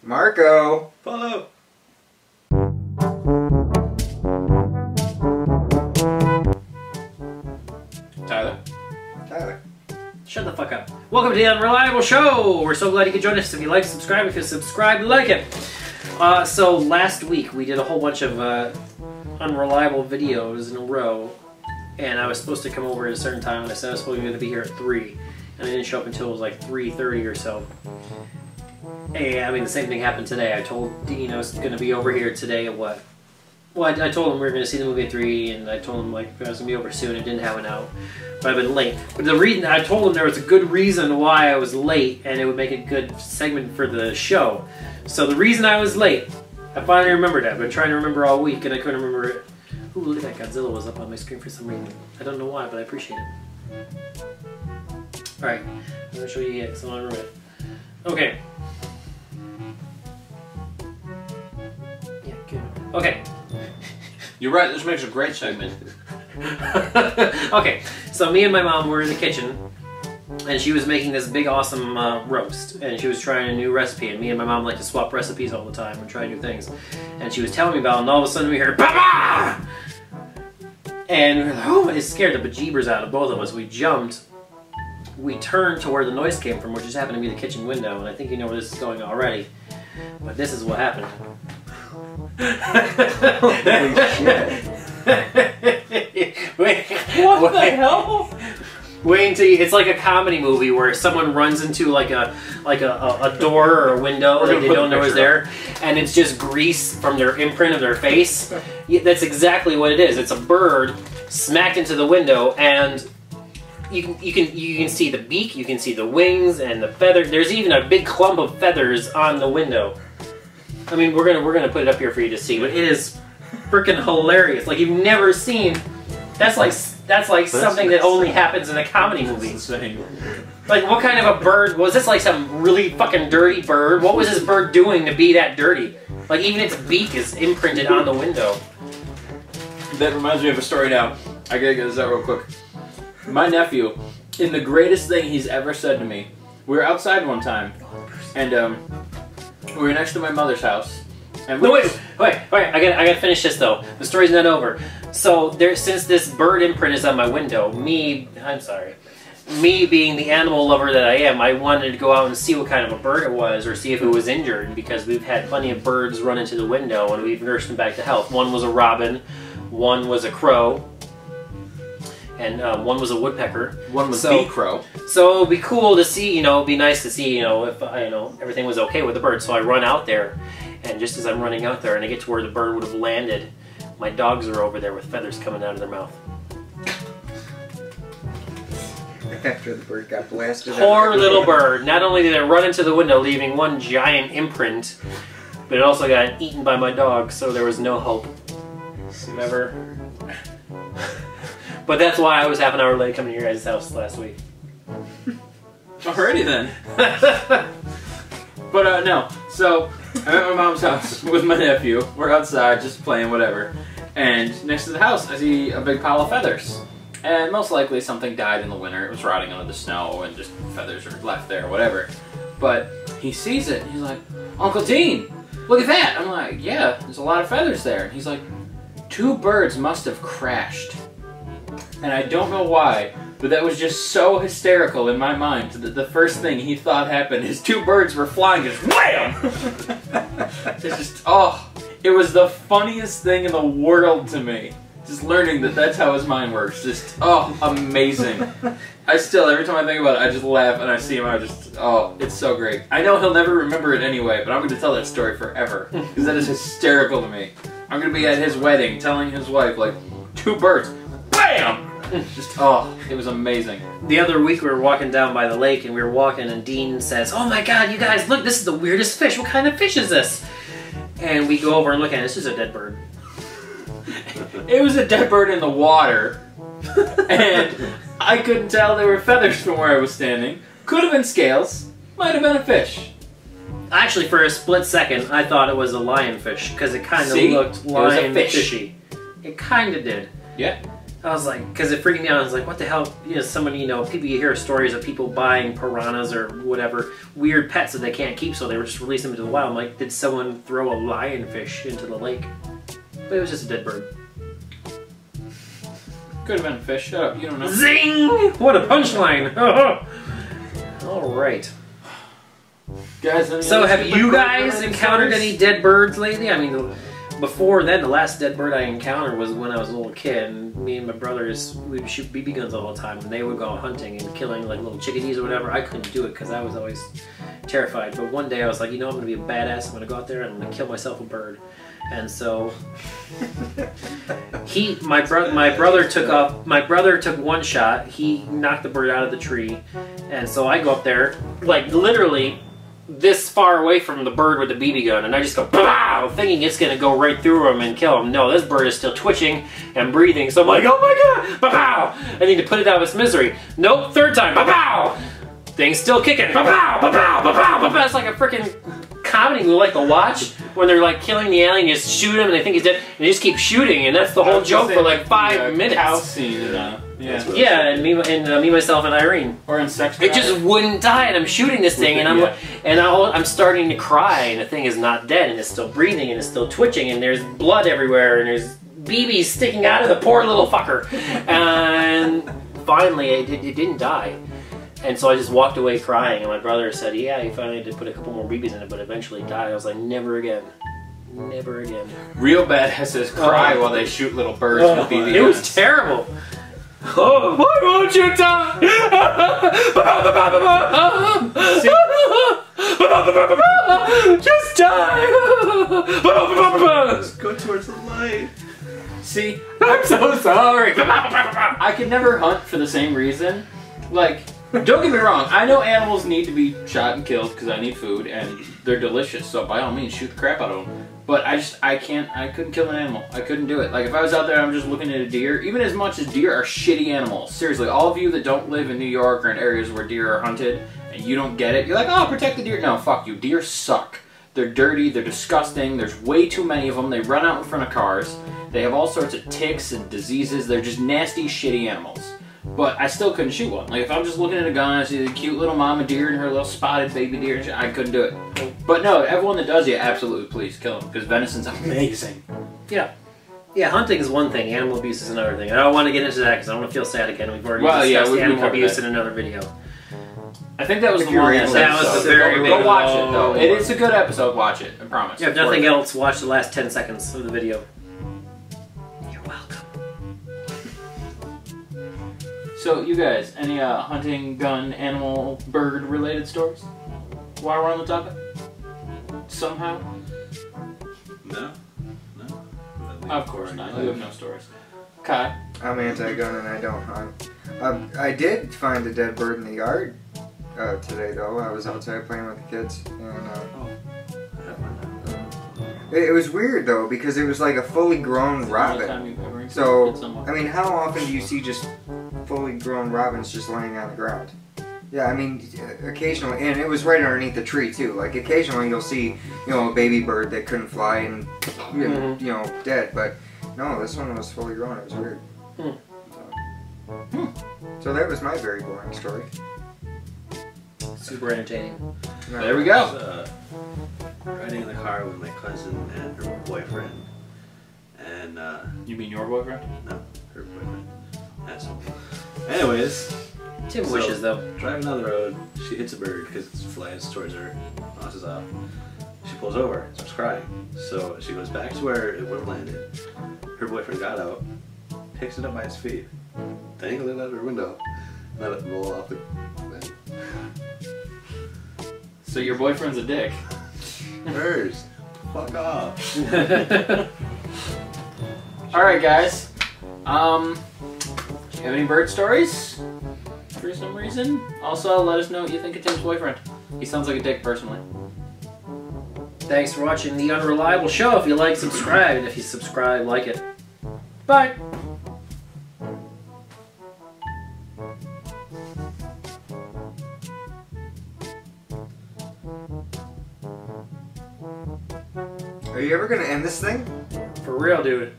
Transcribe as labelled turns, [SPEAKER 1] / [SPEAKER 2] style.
[SPEAKER 1] Marco.
[SPEAKER 2] Follow. Tyler.
[SPEAKER 1] Tyler.
[SPEAKER 3] Shut the fuck up. Welcome to the Unreliable Show. We're so glad you could join us. If you like, subscribe. If you subscribe, like it. So last week we did a whole bunch of unreliable videos in a row, and I was supposed to come over at a certain time, and I said I was supposed to be here at 3, and I didn't show up until it was like 3:30 or so. And I mean, the same thing happened today. I told Dean I was going to be over here today at what? Well, I told him we were going to see the movie at 3, and I told him like I was going to be over soon. It didn't happen out, but I've been late. But the reason I told him there was a good reason why I was late, and it would make a good segment for the show. So the reason I was late, I finally remembered it. I've been trying to remember all week, and I couldn't remember it. Ooh, look at that! Godzilla was up on my screen for some reason. I don't know why, but I appreciate it. All right, I'm going to show you it, so I don't ruin it. Okay. Yeah, good. Okay.
[SPEAKER 2] You're right, this makes a great segment.
[SPEAKER 3] Okay, so me and my mom were in the kitchen, and she was making this big awesome roast, and she was trying a new recipe, and me and my mom like to swap recipes all the time and try new things. And she was telling me about it, and all of a sudden we heard "Papa!" And we were like, oh, it scared the bejeebers out of both of us. We jumped, we turned to where the noise came from, which just happened to be the kitchen window, and I think you know where this is going already. But this is what happened.
[SPEAKER 1] Holy shit.
[SPEAKER 3] What the hell? Wait until you, it's like a comedy movie where someone runs into like a door or a window that they don't know is there, and it's just grease from their imprint of their face. Yeah, that's exactly what it is. It's a bird smacked into the window, and you can see the beak, you can see the wings and the feather. There's even a big clump of feathers on the window. I mean, we're gonna put it up here for you to see, but it is freaking hilarious. Like you've never seen. That's like something that only happens in a comedy movie.
[SPEAKER 2] Insane.
[SPEAKER 3] Like, what kind of a bird was this? Like some really fucking dirty bird? What was this bird doing to be that dirty? Like even its beak is imprinted on the window.
[SPEAKER 2] That reminds me of a story now. I gotta get this out real quick. My nephew, in the greatest thing he's ever said to me, we were outside one time, and we were next to my mother's house. And
[SPEAKER 3] No, wait, I gotta finish this though. The story's not over. So since this bird imprint is on my window, me being the animal lover that I am, I wanted to go out and see what kind of a bird it was, or see if it was injured, because we've had plenty of birds run into the window and we've nursed them back to health. One was a robin, one was a crow, and one was a woodpecker.
[SPEAKER 2] One was the crow.
[SPEAKER 3] So it'd be cool to see, it'd be nice to see, if everything was okay with the bird. So I run out there, and just as I'm running out there and I get to where the bird would have landed, my dogs are over there with feathers coming out of their mouth.
[SPEAKER 1] After the bird got blasted.
[SPEAKER 3] Poor little bird. Not only did it run into the window, leaving one giant imprint, but it also got eaten by my dog, so there was no hope. Never. But that's why I was half an hour late coming to your guys' house last week.
[SPEAKER 2] Alrighty then. But no, so I'm at my mom's house with my nephew. We're outside just playing whatever. And next to the house I see a big pile of feathers. And most likely something died in the winter. It was rotting under the snow and just feathers are left there or whatever. But he sees it and he's like, Uncle Dean, look at that. I'm like, yeah, there's a lot of feathers there. And he's like, 2 birds must have crashed. And I don't know why, but that was just so hysterical in my mind that the first thing he thought happened is 2 birds were flying, just wham! It's just, oh, it was the funniest thing in the world to me. Just learning that that's how his mind works. Just, oh, amazing. I still, every time I think about it, I just laugh and I see him, I just, oh, it's so great. I know he'll never remember it anyway, but I'm going to tell that story forever. Because that is hysterical to me. I'm going to be at his wedding telling his wife, like, 2 birds, BAM! Just, oh, it was amazing.
[SPEAKER 3] The other week we were walking down by the lake and we were walking and Dean says, oh my god, you guys, look, this is the weirdest fish. What kind of fish is this? And we go over and look at it. This is a dead bird.
[SPEAKER 2] It was a dead bird in the water. And I couldn't tell there were feathers from where I was standing. Could have been scales. Might have been a fish.
[SPEAKER 3] Actually, for a split second, I thought it was a lionfish because it kind of looked lionfishy. It kind of did.
[SPEAKER 2] Yeah.
[SPEAKER 3] I was like, because it freaked me out. I was like, what the hell? Somebody, people, you hear stories of people buying piranhas or whatever weird pets that they can't keep, so they were just releasing them into the wild. I'm like, did someone throw a lionfish into the lake? But it was just a dead bird.
[SPEAKER 2] Could have been a fish. Shut up. You don't know.
[SPEAKER 3] Zing! What a punchline! All right.
[SPEAKER 2] Guys, any
[SPEAKER 3] So
[SPEAKER 2] other
[SPEAKER 3] have
[SPEAKER 2] stupid
[SPEAKER 3] you
[SPEAKER 2] bird
[SPEAKER 3] guys
[SPEAKER 2] related
[SPEAKER 3] encountered
[SPEAKER 2] stories?
[SPEAKER 3] any dead birds lately? I mean, before then, the last dead bird I encountered was when I was a little kid. And me and my brothers, we would shoot BB guns all the time, and they would go hunting and killing like little chickadees or whatever. I couldn't do it because I was always terrified. But one day I was like, you know, I'm gonna be a badass. I'm gonna go out there and I'm gonna kill myself a bird. And so my brother took one shot. He knocked the bird out of the tree, and so I go up there, like literally this far away from the bird with the BB gun, and I just go pow, thinking it's gonna go right through him and kill him. No, this bird is still twitching and breathing. So I'm like, oh my god, pow! I need to put it out of its misery. Nope, third time, pow! Thing's still kicking, pow, pow, pow, pow, pow. It's like a freaking comedy we like to watch when they're like killing the alien, you just shoot him and they think he's dead, and they just keep shooting, and that's the whole joke for like 5 minutes.
[SPEAKER 2] Cow scene in
[SPEAKER 3] Yeah, and me, myself, and Irene.
[SPEAKER 2] Or in Sex
[SPEAKER 3] It just wouldn't die, and I'm shooting this thing, and I'm starting to cry, and the thing is not dead, and it's still breathing, and it's still twitching, and there's blood everywhere, and there's BBs sticking out of the poor little fucker, and finally it didn't die. And so I just walked away crying, and my brother said, yeah, he finally did put a couple more BBs in it, but eventually died. I was like, never again. Never again.
[SPEAKER 2] Real badasses cry while they shoot little birds with BB guns.
[SPEAKER 3] It was terrible. Oh, why won't you die? Just die.
[SPEAKER 4] Just go towards the light.
[SPEAKER 2] See,
[SPEAKER 3] I'm so sorry.
[SPEAKER 2] I could never hunt for the same reason. Like, don't get me wrong, I know animals need to be shot and killed because I need food and they're delicious, so by all means shoot the crap out of them. But I couldn't kill an animal. I couldn't do it. Like if I was out there and I'm just looking at a deer, even as much as deer are shitty animals, seriously, all of you that don't live in New York or in areas where deer are hunted and you don't get it, you're like, oh, protect the deer. No, fuck you. Deer suck. They're dirty, they're disgusting, there's way too many of them, they run out in front of cars, they have all sorts of ticks and diseases, they're just nasty, shitty animals. But I still couldn't shoot one. Like if I'm just looking at a gun, I see the cute little mama deer and her little spotted baby deer, and shit, I couldn't do it. But no, everyone that does, yeah, absolutely, please kill them because venison's amazing.
[SPEAKER 3] Yeah. Yeah, hunting is one thing, animal abuse is another thing. I don't want to get into that because I don't want to feel sad again. We've already discussed animal abuse in another video.
[SPEAKER 2] I think that was
[SPEAKER 1] If
[SPEAKER 2] the
[SPEAKER 1] you're
[SPEAKER 2] longest
[SPEAKER 1] able-
[SPEAKER 3] That was
[SPEAKER 2] episode.
[SPEAKER 3] the very big
[SPEAKER 2] Go watch it
[SPEAKER 3] one.
[SPEAKER 2] though. It is a good episode. Watch it. I promise.
[SPEAKER 3] Yeah, if
[SPEAKER 2] It's worth
[SPEAKER 3] nothing
[SPEAKER 2] it.
[SPEAKER 3] else, watch the last 10 seconds of the video. You're welcome.
[SPEAKER 2] So you guys, any hunting, gun, animal, bird related stories? While we're on the topic? Somehow?
[SPEAKER 4] No.
[SPEAKER 2] Of course not. You have no stories. Kai?
[SPEAKER 1] I'm anti-gun and I don't hunt. I did find a dead bird in the yard today, though. I was outside playing with the kids, and it was weird though because it was like a fully grown robin. So I mean, how often do you see just fully grown robins just laying on the ground? Yeah, I mean, occasionally, and it was right underneath the tree too. Like occasionally, you'll see, a baby bird that couldn't fly and dead. But no, this one was fully grown. It was weird. So that was my very boring story.
[SPEAKER 3] Super entertaining.
[SPEAKER 1] No.
[SPEAKER 2] There we
[SPEAKER 4] I
[SPEAKER 2] go.
[SPEAKER 4] was riding in the car with my cousin and her boyfriend. And,
[SPEAKER 2] You mean your boyfriend?
[SPEAKER 4] no, her boyfriend. Asshole. Anyways,
[SPEAKER 3] Tim
[SPEAKER 4] So-
[SPEAKER 3] wishes though.
[SPEAKER 4] driving down the road, she hits a bird because it flies towards her, bounces off. She pulls over, starts crying. So she goes back to where it would have landed. Her boyfriend got out, picks it up by its feet, dangled it out her window, let it roll off the bed.
[SPEAKER 2] So your boyfriend's a dick.
[SPEAKER 4] Birds, fuck off.
[SPEAKER 2] Alright guys. Do you have any bird stories? For some reason? Also, let us know what you think of Tim's boyfriend. He sounds like a dick personally.
[SPEAKER 3] Thanks for watching The Unreliable Show. If you like, subscribe. And if you subscribe, like it. Bye.
[SPEAKER 1] Are you ever gonna end this thing?
[SPEAKER 3] For real, dude.